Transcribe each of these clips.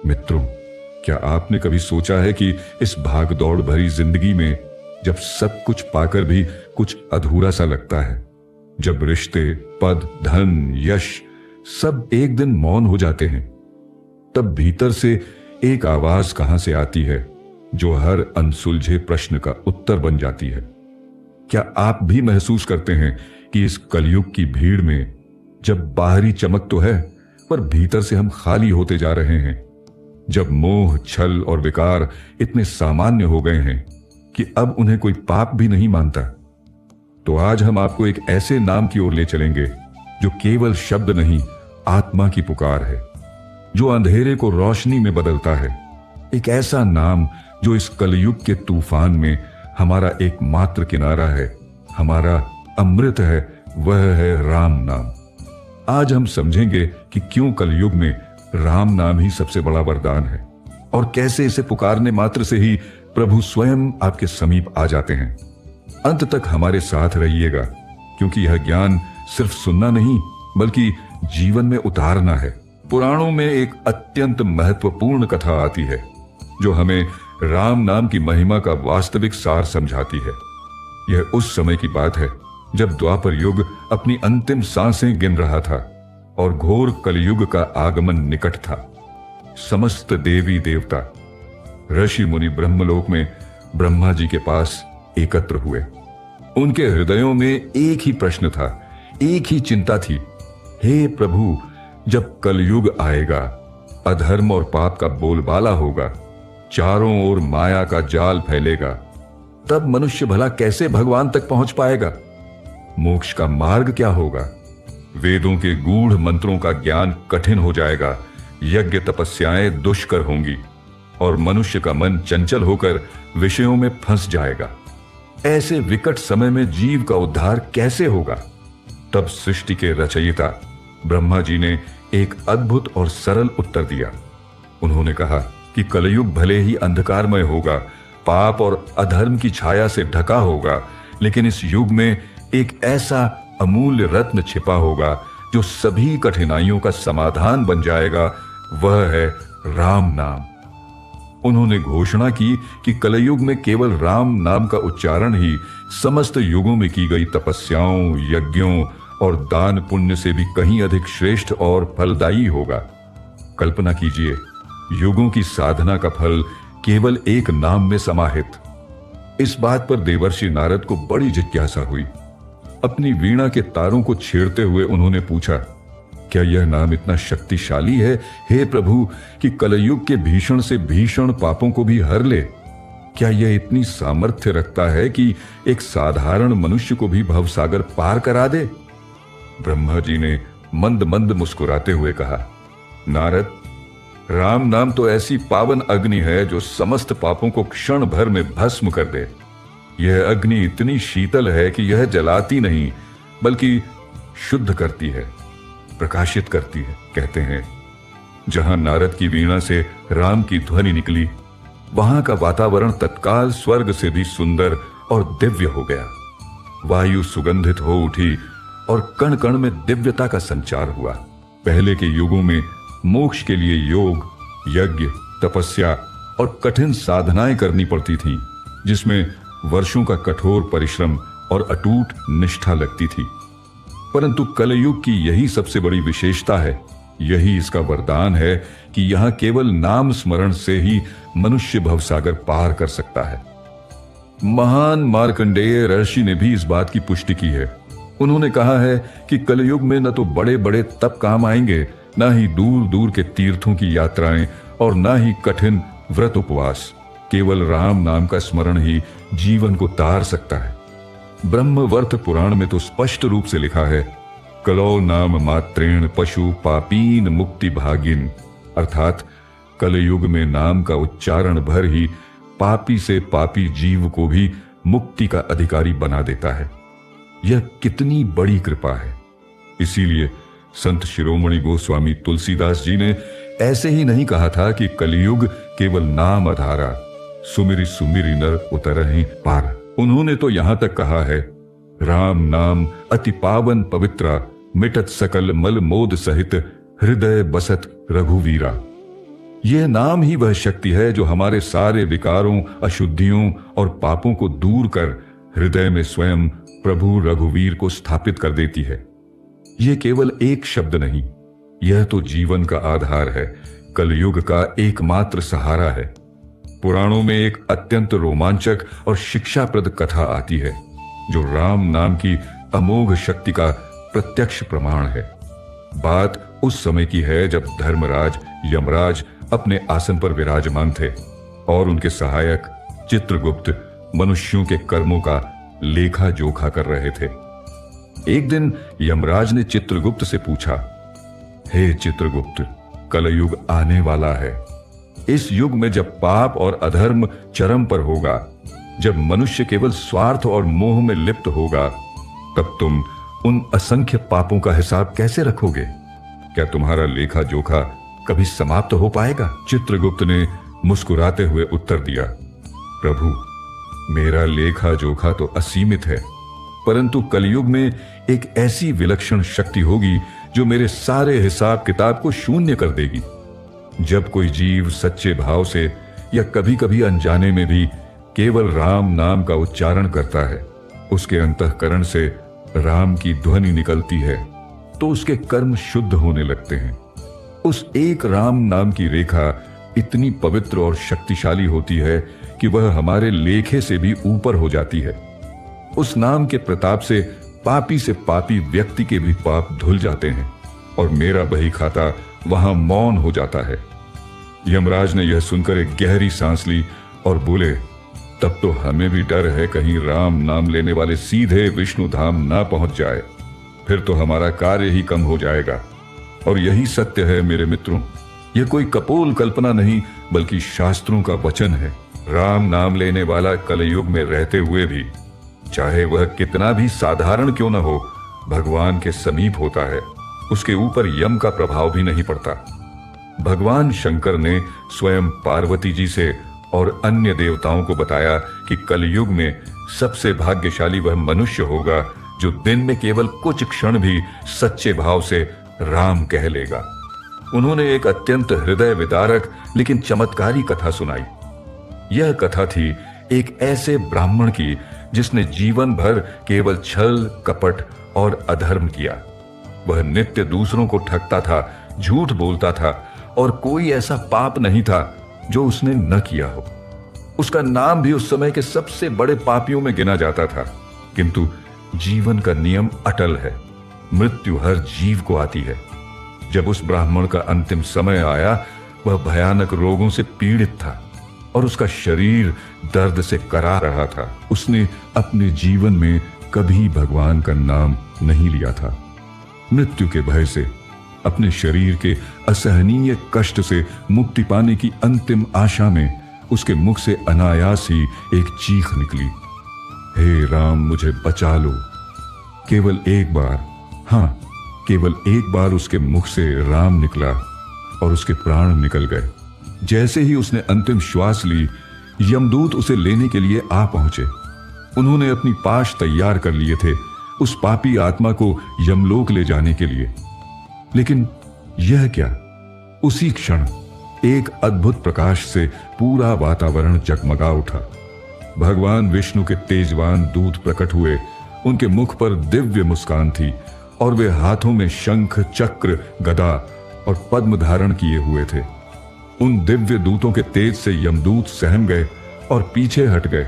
मित्रों, क्या आपने कभी सोचा है कि इस भागदौड़ भरी जिंदगी में जब सब कुछ पाकर भी कुछ अधूरा सा लगता है, जब रिश्ते, पद, धन, यश सब एक दिन मौन हो जाते हैं, तब भीतर से एक आवाज कहां से आती है जो हर अनसुलझे प्रश्न का उत्तर बन जाती है? क्या आप भी महसूस करते हैं कि इस कलयुग की भीड़ में जब बाहरी चमक तो है पर भीतर से हम खाली होते जा रहे हैं, जब मोह, छल और विकार इतने सामान्य हो गए हैं कि अब उन्हें कोई पाप भी नहीं मानता? तो आज हम आपको एक ऐसे नाम की ओर ले चलेंगे जो केवल शब्द नहीं, आत्मा की पुकार है, जो अंधेरे को रोशनी में बदलता है। एक ऐसा नाम जो इस कलयुग के तूफान में हमारा एकमात्र किनारा है, हमारा अमृत है, वह है राम नाम। आज हम समझेंगे कि क्यों कलयुग में राम नाम ही सबसे बड़ा वरदान है और कैसे इसे पुकारने मात्र से ही प्रभु स्वयं आपके समीप आ जाते हैं। अंत तक हमारे साथ रहिएगा, क्योंकि यह ज्ञान सिर्फ सुनना नहीं बल्कि जीवन में उतारना है। पुराणों में एक अत्यंत महत्वपूर्ण कथा आती है जो हमें राम नाम की महिमा का वास्तविक सार समझाती है। यह उस समय की बात है जब द्वापर युग अपनी अंतिम सांसें गिन रहा था और घोर कलयुग का आगमन निकट था। समस्त देवी देवता, ऋषि मुनि ब्रह्मलोक में ब्रह्मा जी के पास एकत्र हुए। उनके हृदयों में एक ही प्रश्न था, एक ही चिंता थी। हे प्रभु, जब कलयुग आएगा, अधर्म और पाप का बोलबाला होगा, चारों ओर माया का जाल फैलेगा, तब मनुष्य भला कैसे भगवान तक पहुंच पाएगा? मोक्ष का मार्ग क्या होगा? वेदों के गूढ़ मंत्रों का ज्ञान कठिन हो जाएगा, यज्ञ तपस्याएं दुष्कर होंगी और मनुष्य का मन चंचल होकर विषयों में फंस जाएगा। ऐसे विकट समय में जीव का उद्धार कैसे होगा? तब सृष्टि के रचयिता ब्रह्मा जी ने एक अद्भुत और सरल उत्तर दिया। उन्होंने कहा कि कलयुग भले ही अंधकारमय होगा, पाप और अधर्म की छाया से ढका होगा, लेकिन इस युग में एक ऐसा अमूल्य रत्न छिपा होगा जो सभी कठिनाइयों का समाधान बन जाएगा। वह है राम नाम। उन्होंने घोषणा की कि कलयुग में केवल राम नाम का उच्चारण ही समस्त युगों में की गई तपस्याओं, यज्ञों और दान पुण्य से भी कहीं अधिक श्रेष्ठ और फलदायी होगा। कल्पना कीजिए, युगों की साधना का फल केवल एक नाम में समाहित। इस बात पर देवर्षि नारद को बड़ी जिज्ञासा हुई। अपनी वीणा के तारों को छेड़ते हुए उन्होंने पूछा, क्या यह नाम इतना शक्तिशाली है हे प्रभु कि कलयुग के भीषण से भीषण पापों को भी हर ले? क्या यह इतनी सामर्थ्य रखता है कि एक साधारण मनुष्य को भी भवसागर पार करा दे? ब्रह्मा जी ने मंद मंद मुस्कुराते हुए कहा, नारद, राम नाम तो ऐसी पावन अग्नि है जो समस्त पापों को क्षण भर में भस्म कर दे। यह अग्नि इतनी शीतल है कि यह जलाती नहीं बल्कि शुद्ध करती है, प्रकाशित करती है। कहते हैं जहां नारद की वीणा से राम की ध्वनि निकली, वहां का वातावरण तत्काल स्वर्ग से भी सुंदर और दिव्य हो गया। वायु सुगंधित हो उठी और कण कण में दिव्यता का संचार हुआ। पहले के युगों में मोक्ष के लिए योग, यज्ञ, तपस्या और कठिन साधनाएं करनी पड़ती थीं, जिसमें वर्षों का कठोर परिश्रम और अटूट निष्ठा लगती थी। परंतु कलयुग की यही सबसे बड़ी विशेषता है, यही इसका वरदान है कि यहां केवल नाम स्मरण से ही मनुष्य भवसागर पार कर सकता है। महान मार्कंडेय ऋषि ने भी इस बात की पुष्टि की है। उन्होंने कहा है कि कलयुग में न तो बड़े बड़े तप काम आएंगे, न ही दूर दूर के तीर्थों की यात्राएं और न ही कठिन व्रत उपवास। केवल राम नाम का स्मरण ही जीवन को तार सकता है। ब्रह्मवर्त पुराण में तो स्पष्ट रूप से लिखा है, कलौ नाम मात्रेण पशु पापीन मुक्ति भागिन, अर्थात कलयुग में नाम का उच्चारण भर ही पापी से पापी जीव को भी मुक्ति का अधिकारी बना देता है। यह कितनी बड़ी कृपा है। इसीलिए संत शिरोमणि गोस्वामी तुलसीदास जी ने ऐसे ही नहीं कहा था कि कलयुग केवल नाम आधारा, सुमिरि सुमिरि नर उतरहि पार। उन्होंने तो यहां तक कहा है, राम नाम अति पावन पवित्रा, मिटत सकल मल मोद सहित हृदय बसत रघुवीरा। यह नाम ही वह शक्ति है जो हमारे सारे विकारों, अशुद्धियों और पापों को दूर कर हृदय में स्वयं प्रभु रघुवीर को स्थापित कर देती है। यह केवल एक शब्द नहीं, यह तो जीवन का आधार है, कलयुग का एकमात्र सहारा है। पुराणों में एक अत्यंत रोमांचक और शिक्षाप्रद कथा आती है जो राम नाम की अमोघ शक्ति का प्रत्यक्ष प्रमाण है। बात उस समय की है जब धर्मराज यमराज अपने आसन पर विराजमान थे और उनके सहायक चित्रगुप्त मनुष्यों के कर्मों का लेखा जोखा कर रहे थे। एक दिन यमराज ने चित्रगुप्त से पूछा, हे चित्रगुप्त, कलयुग आने वाला है। इस युग में जब पाप और अधर्म चरम पर होगा, जब मनुष्य केवल स्वार्थ और मोह में लिप्त होगा, तब तुम उन असंख्य पापों का हिसाब कैसे रखोगे? क्या तुम्हारा लेखा जोखा कभी समाप्त हो पाएगा? चित्रगुप्त ने मुस्कुराते हुए उत्तर दिया, प्रभु, मेरा लेखा जोखा तो असीमित है, परंतु कलयुग में एक ऐसी विलक्षण शक्ति होगी जो मेरे सारे हिसाब किताब को शून्य कर देगी। जब कोई जीव सच्चे भाव से या कभी कभी अनजाने में भी केवल राम नाम का उच्चारण करता है, उसके अंतःकरण से राम की ध्वनि निकलती है, तो उसके कर्म शुद्ध होने लगते हैं। उस एक राम नाम की रेखा इतनी पवित्र और शक्तिशाली होती है कि वह हमारे लेखे से भी ऊपर हो जाती है। उस नाम के प्रताप से पापी व्यक्ति के भी पाप धुल जाते हैं और मेरा बही खाता वहां मौन हो जाता है। यमराज ने यह सुनकर एक गहरी सांस ली और बोले, तब तो हमें भी डर है कहीं राम नाम लेने वाले सीधे विष्णु धाम ना पहुंच जाए, फिर तो हमारा कार्य ही कम हो जाएगा। और यही सत्य है मेरे मित्रों, यह कोई कपोल कल्पना नहीं बल्कि शास्त्रों का वचन है। राम नाम लेने वाला कलयुग में रहते हुए भी, चाहे वह कितना भी साधारण क्यों न हो, भगवान के समीप होता है। उसके ऊपर यम का प्रभाव भी नहीं पड़ता। भगवान शंकर ने स्वयं पार्वती जी से और अन्य देवताओं को बताया कि कलयुग में सबसे भाग्यशाली वह मनुष्य होगा जो दिन में केवल कुछ क्षण भी सच्चे भाव से राम कह लेगा। उन्होंने एक अत्यंत हृदय विदारक लेकिन चमत्कारी कथा सुनाई। यह कथा थी एक ऐसे ब्राह्मण की जिसने जीवन भर केवल छल, कपट और अधर्म किया। वह नित्य दूसरों को ठगता था, झूठ बोलता था और कोई ऐसा पाप नहीं था जो उसने न किया हो। उसका नाम भी उस समय के सबसे बड़े पापियों में गिना जाता था। किंतु जीवन का नियम अटल है, मृत्यु हर जीव को आती है। जब उस ब्राह्मण का अंतिम समय आया, वह भयानक रोगों से पीड़ित था और उसका शरीर दर्द से करा रहा था। उसने अपने जीवन में कभी भगवान का नाम नहीं लिया था। मृत्यु के भय से, अपने शरीर के असहनीय कष्ट से मुक्ति पाने की अंतिम आशा में उसके मुख से अनायास ही एक चीख निकली, हे राम, मुझे बचा लो। केवल एक बार, हाँ, केवल एक बार उसके मुख से राम निकला और उसके प्राण निकल गए। जैसे ही उसने अंतिम श्वास ली, यमदूत उसे लेने के लिए आ पहुंचे। उन्होंने अपनी पाश तैयार कर लिए थे उस पापी आत्मा को यमलोक ले जाने के लिए। लेकिन यह क्या, उसी क्षण एक अद्भुत प्रकाश से पूरा वातावरण जगमगा उठा। भगवान विष्णु के तेजवान दूत प्रकट हुए। उनके मुख पर दिव्य मुस्कान थी और वे हाथों में शंख, चक्र, गदा और पद्म धारण किए हुए थे। उन दिव्य दूतों के तेज से यमदूत सहम गए और पीछे हट गए।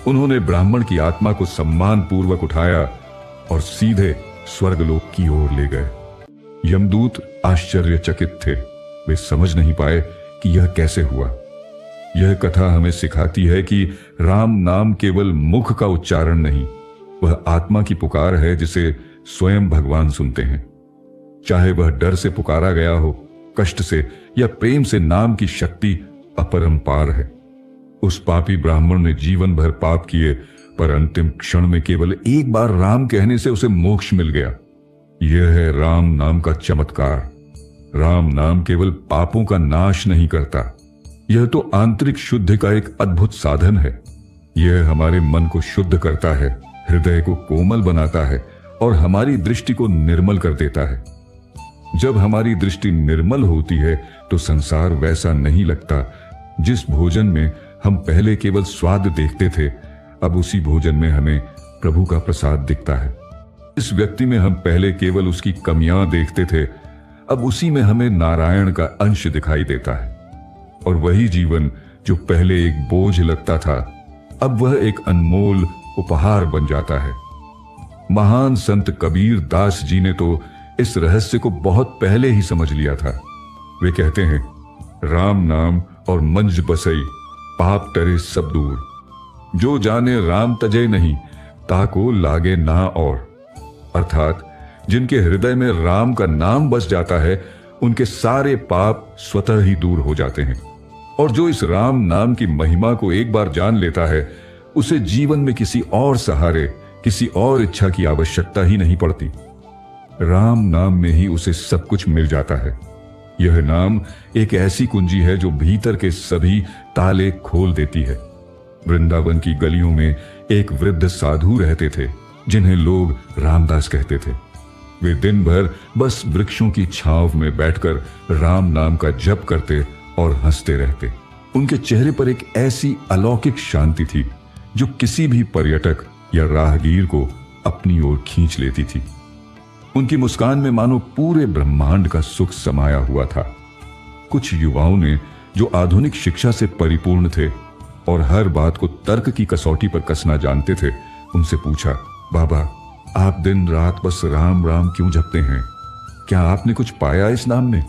उन्होंने ब्राह्मण की आत्मा को सम्मान पूर्वक उठाया और सीधे स्वर्गलोक की ओर ले गए। यमदूत आश्चर्यचकित थे। वे समझ नहीं पाए कि यह कैसे हुआ। यह कथा हमें सिखाती है कि राम नाम केवल मुख का उच्चारण नहीं, वह आत्मा की पुकार है जिसे स्वयं भगवान सुनते हैं। चाहे वह डर से पुकारा गया हो, कष्ट से या प्रेम से, नाम की शक्ति अपरंपार है। उस पापी ब्राह्मण ने जीवन भर पाप किए, पर अंतिम क्षण में केवल एक बार राम कहने से उसे मोक्ष मिल गया। यह है राम नाम का चमत्कार। राम नाम केवल पापों का नाश नहीं करता, यह तो आंतरिक शुद्धि का एक अद्भुत साधन है। यह हमारे मन को शुद्ध करता है, हृदय को कोमल बनाता है और हमारी दृष्टि को निर्मल कर देता है। जब हमारी दृष्टि निर्मल होती है तो संसार वैसा नहीं लगता। जिस भोजन में हम पहले केवल स्वाद देखते थे, अब उसी भोजन में हमें प्रभु का प्रसाद दिखता है। इस व्यक्ति में हम पहले केवल उसकी कमियां देखते थे, अब उसी में हमें नारायण का अंश दिखाई देता है। और वही जीवन जो पहले एक बोझ लगता था, अब वह एक अनमोल उपहार बन जाता है। महान संत कबीर दास जी ने तो इस रहस्य को बहुत पहले ही समझ लिया था। वे कहते हैं, राम नाम और मंज बसई, पाप टरे सब दूर। जो जाने राम तजे नहीं, ताको लागे ना और। अर्थात जिनके हृदय में राम का नाम बस जाता है, उनके सारे पाप स्वतः ही दूर हो जाते हैं। और जो इस राम नाम की महिमा को एक बार जान लेता है, उसे जीवन में किसी और सहारे, किसी और इच्छा की आवश्यकता ही नहीं पड़ती। राम नाम में ही उसे सब कुछ मिल जाता है। यह नाम एक ऐसी कुंजी है जो भीतर के सभी ताले खोल देती है। वृंदावन की गलियों में एक वृद्ध साधु रहते थे, जिन्हें लोग रामदास कहते थे। वे दिन भर बस वृक्षों की छांव में बैठकर राम नाम का जप करते और हंसते रहते। उनके चेहरे पर एक ऐसी अलौकिक शांति थी जो किसी भी पर्यटक या राहगीर को अपनी ओर खींच लेती थी। उनकी मुस्कान में मानो पूरे ब्रह्मांड का सुख समाया हुआ था। कुछ युवाओं ने, जो आधुनिक शिक्षा से परिपूर्ण थे और हर बात को तर्क की कसौटी पर कसना जानते थे, उनसे पूछा, बाबा, आप दिन रात बस राम राम क्यों जपते हैं? क्या आपने कुछ पाया इस नाम में?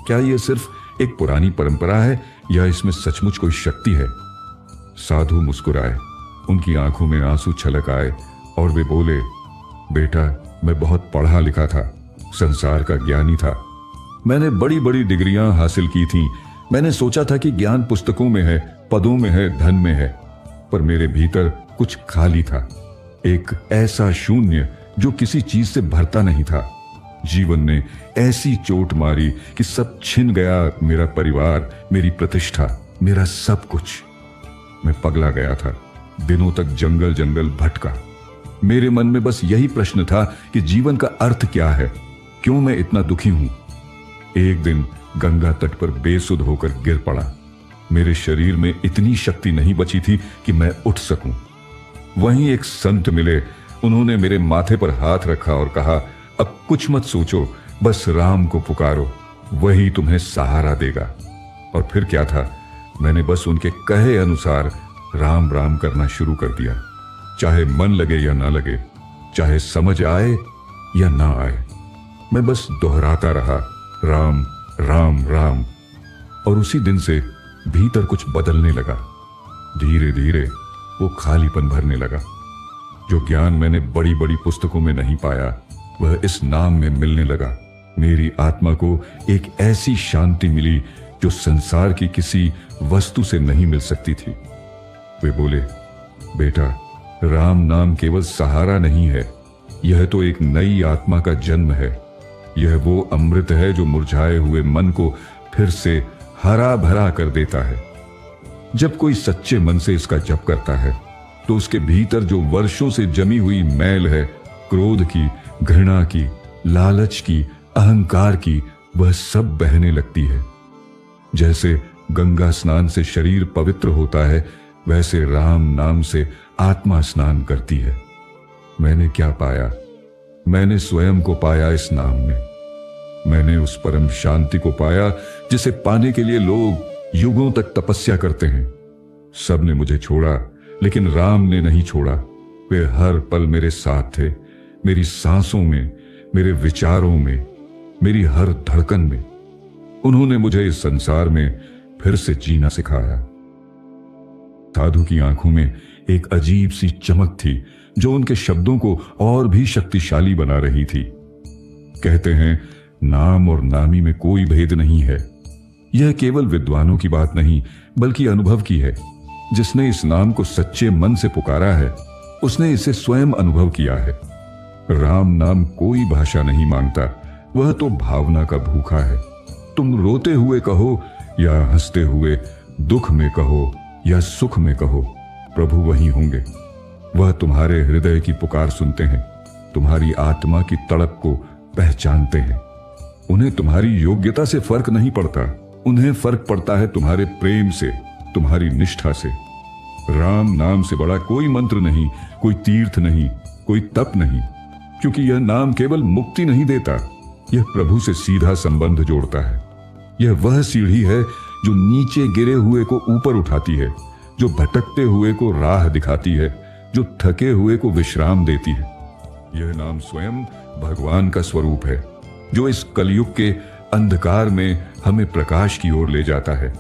क्या यह सिर्फ एक पुरानी परंपरा है या इसमें सचमुच कोई शक्ति है? साधु मुस्कुराए, उनकी आंखों में आंसू छलक आए और वे बोले, बेटा, मैं बहुत पढ़ा लिखा था, संसार का ज्ञानी था। मैंने बड़ी बड़ी डिग्रियां हासिल की थीं। मैंने सोचा था कि ज्ञान पुस्तकों में है, पदों में है, धन में है, पर मेरे भीतर कुछ खाली था। एक ऐसा शून्य जो किसी चीज से भरता नहीं था। जीवन ने ऐसी चोट मारी कि सब छिन गया, मेरा परिवार, मेरी प्रतिष्ठा, मेरा सब कुछ। मैं पगला गया था, दिनों तक जंगल जंगल भटका। मेरे मन में बस यही प्रश्न था कि जीवन का अर्थ क्या है, क्यों मैं इतना दुखी हूं। एक दिन गंगा तट पर बेसुध होकर गिर पड़ा। मेरे शरीर में इतनी शक्ति नहीं बची थी कि मैं उठ सकूं। वहीं एक संत मिले, उन्होंने मेरे माथे पर हाथ रखा और कहा, अब कुछ मत सोचो, बस राम को पुकारो, वही तुम्हें सहारा देगा। और फिर क्या था, मैंने बस उनके कहे अनुसार राम राम करना शुरू कर दिया। चाहे मन लगे या ना लगे, चाहे समझ आए या ना आए, मैं बस दोहराता रहा, राम राम राम। और उसी दिन से भीतर कुछ बदलने लगा। धीरे धीरे वो खालीपन भरने लगा। जो ज्ञान मैंने बड़ी बड़ी पुस्तकों में नहीं पाया, वह इस नाम में मिलने लगा। मेरी आत्मा को एक ऐसी शांति मिली जो संसार की किसी वस्तु से नहीं मिल सकती थी। वे बोले, बेटा, राम नाम केवल सहारा नहीं है, यह तो एक नई आत्मा का जन्म है। यह वो अमृत है जो मुरझाए हुए मन को फिर से हरा भरा कर देता है। जब कोई सच्चे मन से इसका जप करता है, तो उसके भीतर जो वर्षों से जमी हुई मैल है, क्रोध की, घृणा की, लालच की, अहंकार की, वह सब बहने लगती है। जैसे गंगा स्नान से शरीर पवित्र होता है, वैसे राम नाम से आत्मा स्नान करती है। मैंने क्या पाया? मैंने स्वयं को पाया इस नाम में। मैंने उस परम शांति को पाया जिसे पाने के लिए लोग युगों तक तपस्या करते हैं। सबने मुझे छोड़ा, लेकिन राम ने नहीं छोड़ा। वे हर पल मेरे साथ थे, मेरी सांसों में, मेरे विचारों में, मेरी हर धड़कन में। उन्होंने मुझे इस संसार में फिर से जीना सिखाया। साधु की आंखों में एक अजीब सी चमक थी जो उनके शब्दों को और भी शक्तिशाली बना रही थी। कहते हैं, नाम और नामी में कोई भेद नहीं है। यह केवल विद्वानों की बात नहीं, बल्कि अनुभव की है। जिसने इस नाम को सच्चे मन से पुकारा है, उसने इसे स्वयं अनुभव किया है। राम नाम कोई भाषा नहीं मांगता, वह तो भावना का भूखा है। तुम रोते हुए कहो या हंसते हुए, दुख में कहो या सुख में कहो, प्रभु वहीं होंगे। वह तुम्हारे हृदय की पुकार सुनते हैं, तुम्हारी आत्मा की तड़प को पहचानते हैं। उन्हें तुम्हारी योग्यता से फर्क नहीं पड़ता, उन्हें फर्क पड़ता है तुम्हारे प्रेम से, तुम्हारी निष्ठा से। राम नाम से बड़ा कोई मंत्र नहीं, कोई तीर्थ नहीं, कोई तप नहीं, क्योंकि यह नाम केवल मुक्ति नहीं देता, यह प्रभु से सीधा संबंध जोड़ता है। यह वह सीढ़ी है जो नीचे गिरे हुए को ऊपर उठाती है, जो भटकते हुए को राह दिखाती है, जो थके हुए को विश्राम देती है। यह नाम स्वयं भगवान का स्वरूप है, जो इस कलयुग के अंधकार में हमें प्रकाश की ओर ले जाता है।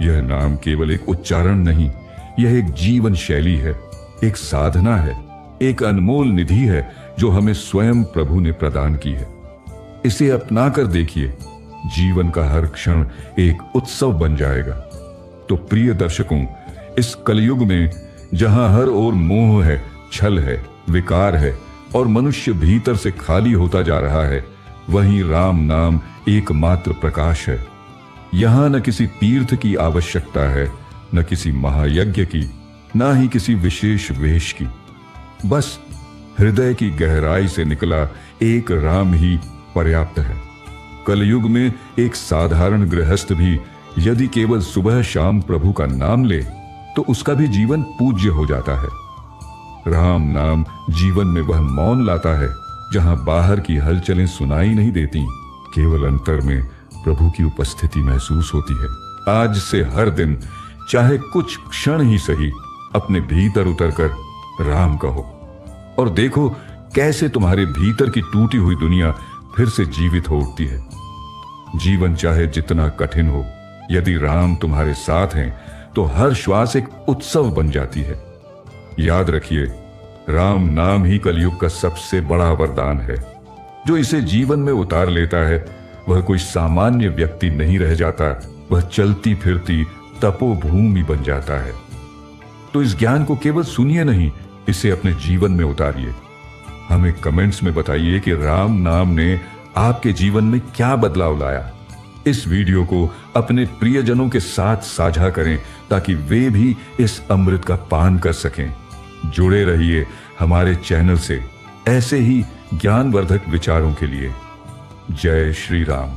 यह नाम केवल एक उच्चारण नहीं, यह एक जीवन शैली है, एक साधना है, एक अनमोल निधि है जो हमें स्वयं प्रभु ने प्रदान की है। इसे अपना कर देखिए, जीवन का हर क्षण एक उत्सव बन जाएगा। तो प्रिय दर्शकों, इस कलयुग में जहां हर ओर मोह है, छल है, विकार है और मनुष्य भीतर से खाली होता जा रहा है, वहीं राम नाम एकमात्र प्रकाश है। यहां न किसी तीर्थ की आवश्यकता है, न किसी महायज्ञ की, न ही किसी विशेष वेश की। बस हृदय की गहराई से निकला एक राम ही पर्याप्त है। कलयुग में एक साधारण गृहस्थ भी यदि केवल सुबह शाम प्रभु का नाम ले तो उसका भी जीवन पूज्य हो जाता है। राम नाम जीवन में वह मौन लाता है जहां बाहर की हलचलें सुनाई नहीं देती, केवल अंतर में प्रभु की उपस्थिति महसूस होती है। आज से हर दिन चाहे कुछ क्षण ही सही अपने भीतर उतरकर राम कहो और देखो कैसे तुम्हारे भीतर की टूटी हुई दुनिया फिर से जीवित हो उठती है। जीवन चाहे जितना कठिन हो, यदि राम तुम्हारे साथ हैं तो हर श्वास एक उत्सव बन जाती है। याद रखिए, राम नाम ही कलयुग का सबसे बड़ा वरदान है। जो इसे जीवन में उतार लेता है वह कोई सामान्य व्यक्ति नहीं रह जाता, वह चलती फिरती तपोभूमि बन जाता है। तो इस ज्ञान को केवल सुनिए नहीं, इसे अपने जीवन में उतारिए। हमें कमेंट्स में बताइए कि राम नाम ने आपके जीवन में क्या बदलाव लाया। इस वीडियो को अपने प्रियजनों के साथ साझा करें ताकि वे भी इस अमृत का पान कर सकें। जुड़े रहिए हमारे चैनल से ऐसे ही ज्ञानवर्धक विचारों के लिए। जय श्री राम।